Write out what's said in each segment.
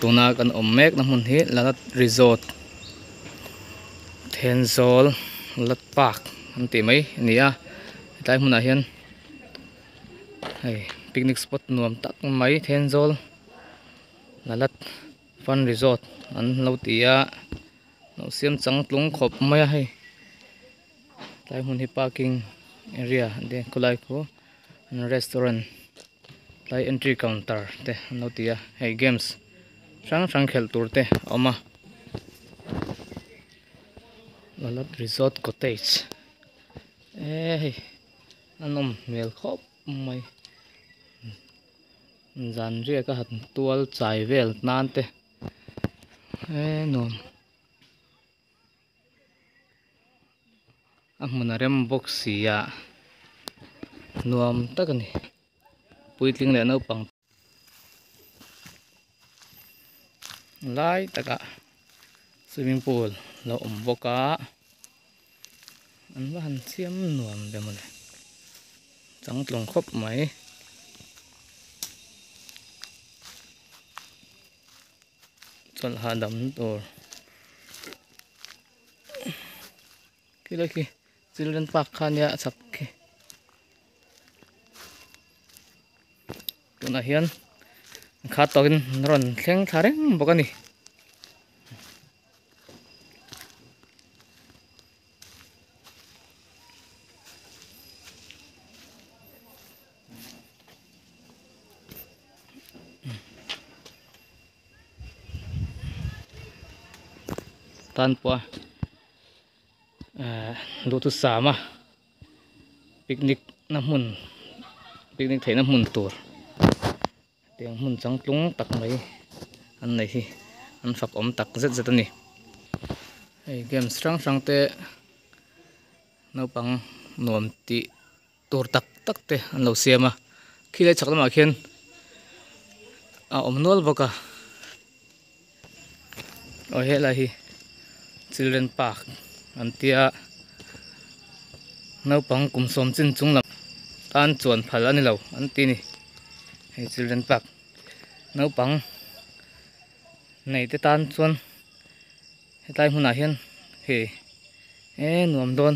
tuna kan mek na mun hi Lalat Resort Thenzol Lalat Park an ti mai nia tai mun a hian hei picnic spot nuam tak mai Thenzol Lalat Fun Resort an lo tia no siam chang tlung khop mai hei tai mun hi parking area de kulai ko restaurant lai entry counter te no tia hei games sang khel tur te oma Lalat Resort Cottage hei anom mel khop mai zan ria ka hat tual chai vel nan te nom munarem box ya nuam takani puitling le no pang lai taka swimming pool lo boka an van siam nuam de mole chang tlong khop mai chol hadam tor kilaki children park khania sakki tuna hian kha tokin ron thleng thareng bokani tan po lutu sama picnic na mun picnic thei na mun tur tiang mun chang tlung tak mai an nei hi an fak om tak zet zet ani ei game strang te no pang nuam ti tur tak tak te an lo siama khile chaklama khian a om nol boka o hela hi children park antia no pang kum som chin chung lam tan chuan phal ani lo an ti ni hei children park no pang nei te tan chuan hetlai hmuna hian he nuam don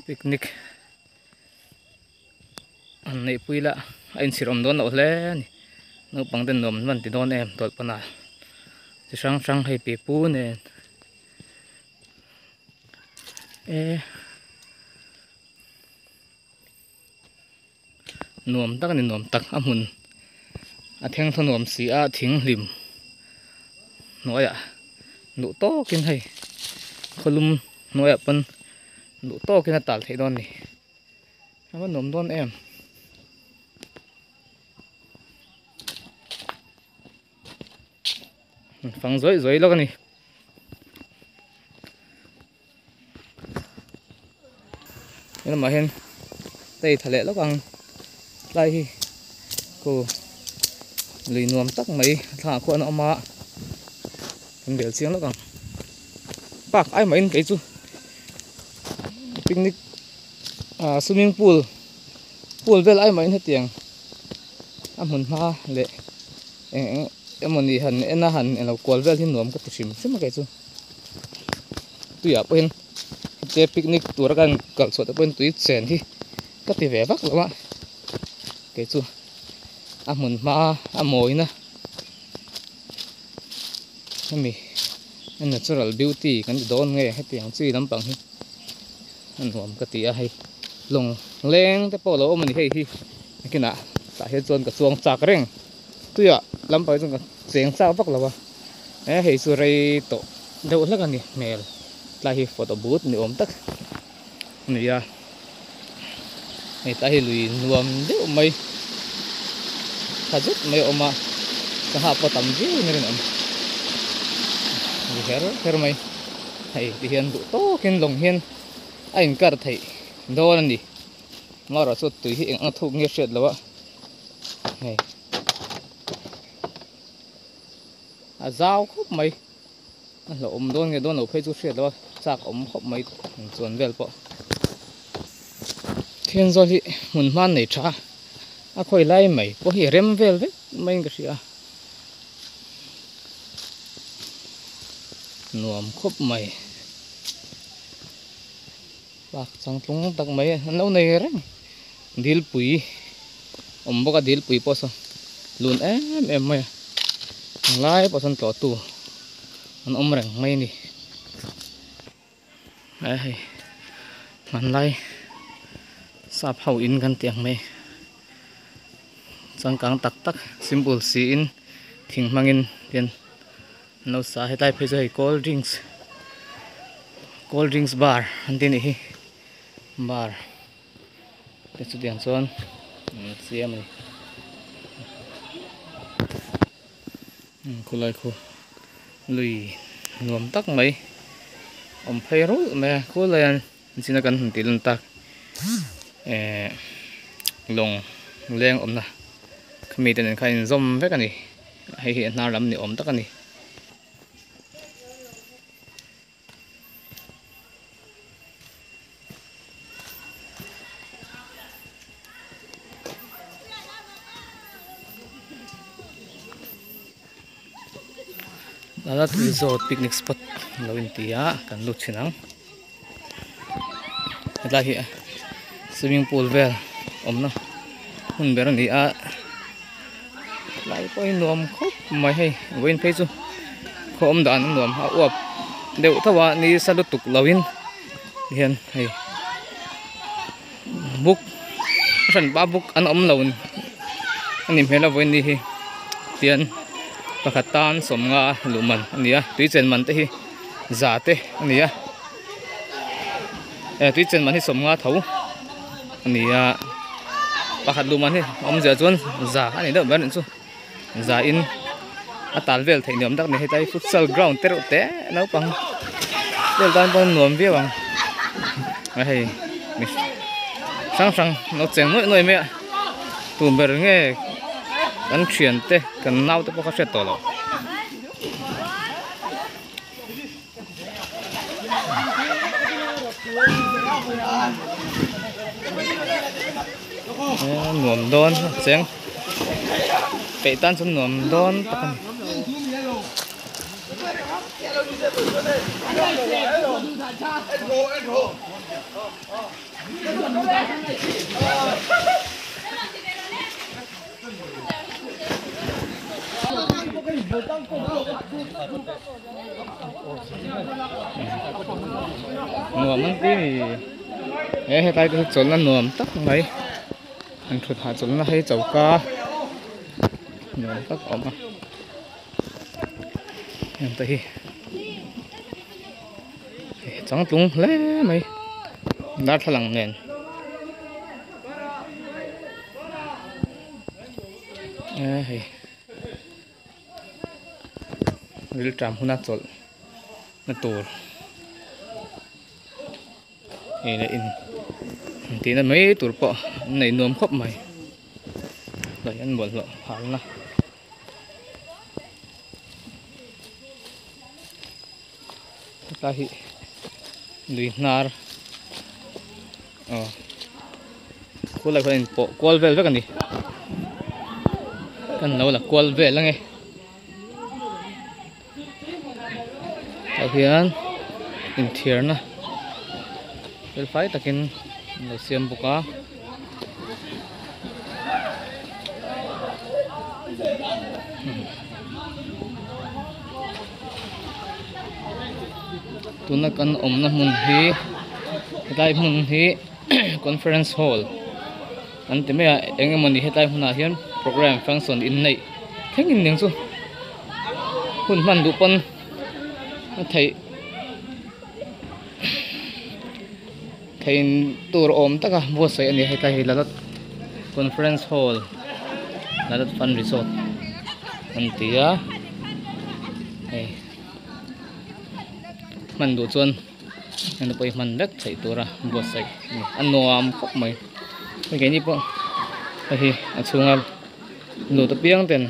picnic an nei puila ain sirom don lo hle ni no pang den nom man ti don em tol pana chi sang hei pe pu ne nuam tak ni nuam tak amun a theng tho nuam si a thing hlim noya nu to kin hei kholum noya pan nu to kin tal thei don ni ama nom don em phang zoi lo ni nên mà hen tây thale lo kang lai hi ko lì nuam tak mai tha ko an oma kan bel chiang lo kang pak ai mai cái chu picnic swimming pool vel ai mai he tiang amun ma le emoni han ena han elo kol vel hin nuam ka pusim sima cái chu tu ya pen che picnic tur kan kal so ta pen tui chen hi ka ti ve vak lama cái chu amun ma amoi na mi natural beauty kan don nge he tiang chui lam pang hi an nuam ka ti a hei long leng te polo mani hei hi kina ta he chon ka chuang chak reng tuya lam pai chung ka cheng cha vak lawa hei su rei to deuh hlak ani mel tla hi photo booth ni om tak ni ya hei ta hi lui nuam deuh mai khajut mai oma ka ha po tam ji ni rin om ni her mai hei ti hian du to kin long hian ain kar thei don ani ngora so tu hi eng thuk nge shet lawa hei a zau khop mai lo om don nge don lo phei chu shet lawa chak om khop mai chuan vel po thiên do hi mun man nei tha a khoi lai mai po hi rem vel ve mấy cái gì à nuông khốp mày bạc sang tung tắc mấy lâu này rồi deal pui boka deal pui poso luôn em mày lai poson to tu an reng mai ni ai man lai sap hau in kan tiang mai sang kang tak tak simple si in thing mangin tian no sa hetai phei cold drinks bar antin hi bar te chu diang chuan siam ni khulai khu lui nuam tak mai phei ro me khulayan sina kan tilun tak long leng na khami ten khain zom vek ani hei hi na ram ni tak ani Lalat resort picnic spot lawin tia kan lut chinang hetla hi swimming pool vel omna hun ber ni a lai poi nuam khop mai hei goin phei chu khom dan nuam a uap deu thawa ni salut tuk lawin hian hei book ran ba book an lawin ani mela voin ni hi tian pakatan somnga luman ania tuichen man te hi za te ania tuichen man hi somnga tho ania pakhat luman hi ja chon za ani do ban chu za in atal vel thei niam dak ni hetai futsal ground te ro te no pang del dan pon nuam vi bang hei sang no cheng noi me tu ber nge kan thian te kan nau te pakha set to lo nuam don cheng pe tan chun nuam don takan nuam man ti hetai tu chon na nuam tak mai an thut ha chon na hei chauka nuam tak oma yan ta hi chang tung le mai dar thalang nen hei ril tram huna chol na tur le in tí na mấy tur po này nuông khóc mày rồi anh buồn lộ hal na ta hi lui nar cô lại phải po call vel cái này kan lo là call vel lang e tao hian in thier na vel fai takin lo siam buka tuna kan omna mun hi hetai mun hi conference hall ante me engemoni hetai huna hian program function in nei thengin ning chu hun man du pon thei tur om taka bo sai ani hetai hi lalat conference hall lalat fun resort antia hey man du chuan anh poi man lek thei tura bo sai an nuam khop mai cái ni po hi achunga lu ta piang ten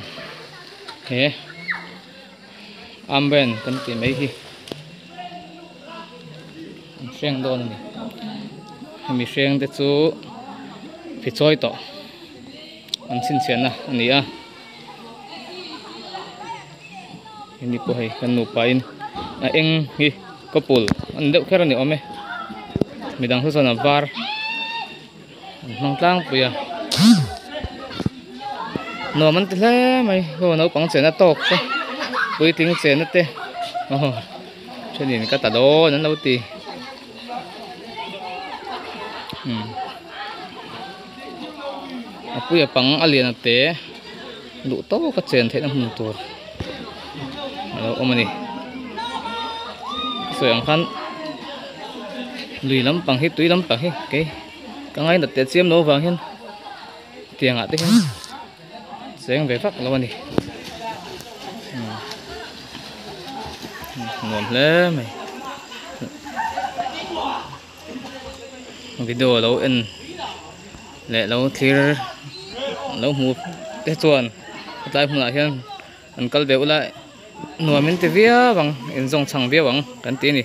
he amben kan ti mai hi seng don ni mi seng te chu phi choi to an sin chen na ani a ini po hay kan nupain eng hi kapul andeu khera ni ome midang su sona var mang tlang po ya no man tle mai ho no pang chen na tok ko pui ting chen na te oh chenin ka ta do nan lo ti apuya pang alian te lu to ka chen the na hum tur alo omani soyang khan lui lam pang hi tui lam pang hi ke kangai na te chiam no wang hian tiang a te hian seng ve phak lo ani ngom hle mai video lo en le lo clear lo mu te chuan tai hmuna hian an kal be ula nuamin te via bang in zong chang via bang kan ti ni